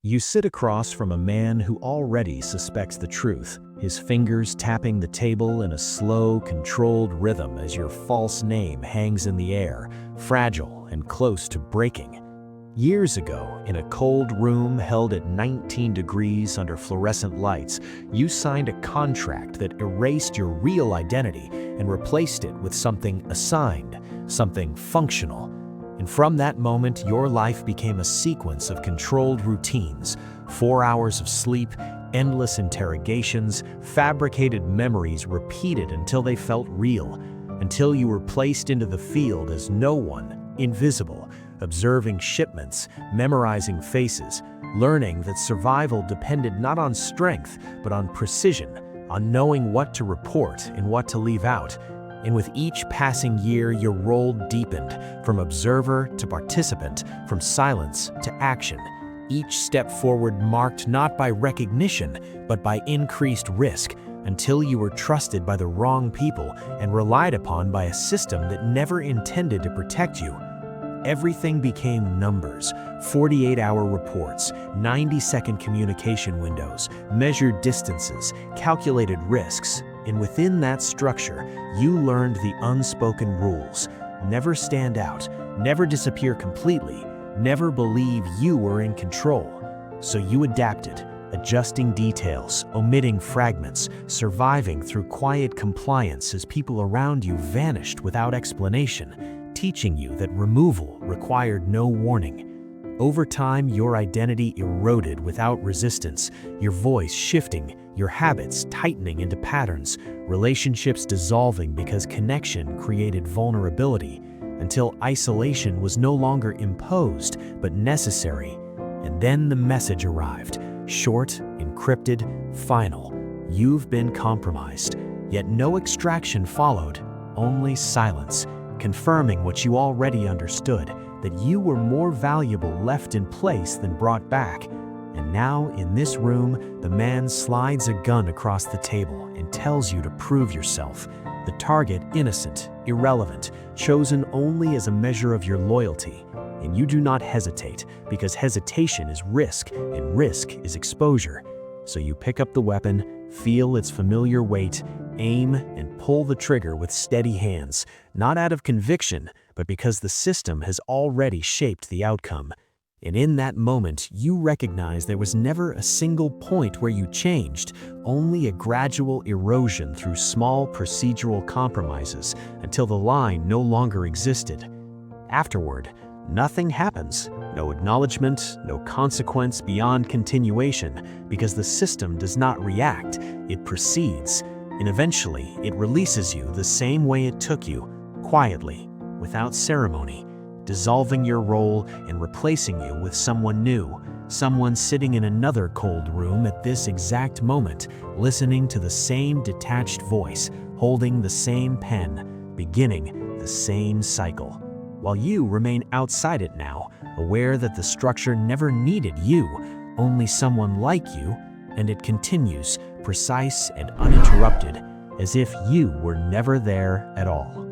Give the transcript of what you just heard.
You sit across from a man who already suspects the truth, his fingers tapping the table in a slow, controlled rhythm as your false name hangs in the air, fragile and close to breaking. Years ago, in a cold room held at 19 degrees under fluorescent lights, you signed a contract that erased your real identity and replaced it with something assigned, something functional. And from that moment, your life became a sequence of controlled routines, 4 hours of sleep, endless interrogations, fabricated memories repeated until they felt real, until you were placed into the field as no one, invisible, observing shipments, memorizing faces, learning that survival depended not on strength, but on precision, on knowing what to report and what to leave out. And with each passing year, your role deepened, from observer to participant, from silence to action. Each step forward marked not by recognition, but by increased risk, until you were trusted by the wrong people and relied upon by a system that never intended to protect you. Everything became numbers, 48-hour reports, 90-second communication windows, measured distances, calculated risks. And within that structure, you learned the unspoken rules. Never stand out, never disappear completely, never believe you were in control. So you adapted, adjusting details, omitting fragments, surviving through quiet compliance as people around you vanished without explanation, teaching you that removal required no warning. Over time, your identity eroded without resistance, your voice shifting, your habits tightening into patterns, relationships dissolving because connection created vulnerability, until isolation was no longer imposed but necessary. And then the message arrived, short, encrypted, final. You've been compromised. Yet no extraction followed, only silence, confirming what you already understood, that you were more valuable left in place than brought back. And now, in this room, the man slides a gun across the table and tells you to prove yourself. The target innocent, irrelevant, chosen only as a measure of your loyalty. And you do not hesitate, because hesitation is risk, and risk is exposure. So you pick up the weapon, feel its familiar weight, aim, and pull the trigger with steady hands, not out of conviction, but because the system has already shaped the outcome. And in that moment, you recognize there was never a single point where you changed, only a gradual erosion through small procedural compromises until the line no longer existed. Afterward, nothing happens. No acknowledgement, no consequence beyond continuation, because the system does not react, it proceeds. And eventually, it releases you the same way it took you, quietly, without ceremony, dissolving your role and replacing you with someone new, someone sitting in another cold room at this exact moment, listening to the same detached voice, holding the same pen, beginning the same cycle. While you remain outside it now, aware that the structure never needed you, only someone like you, and it continues, precise and uninterrupted, as if you were never there at all.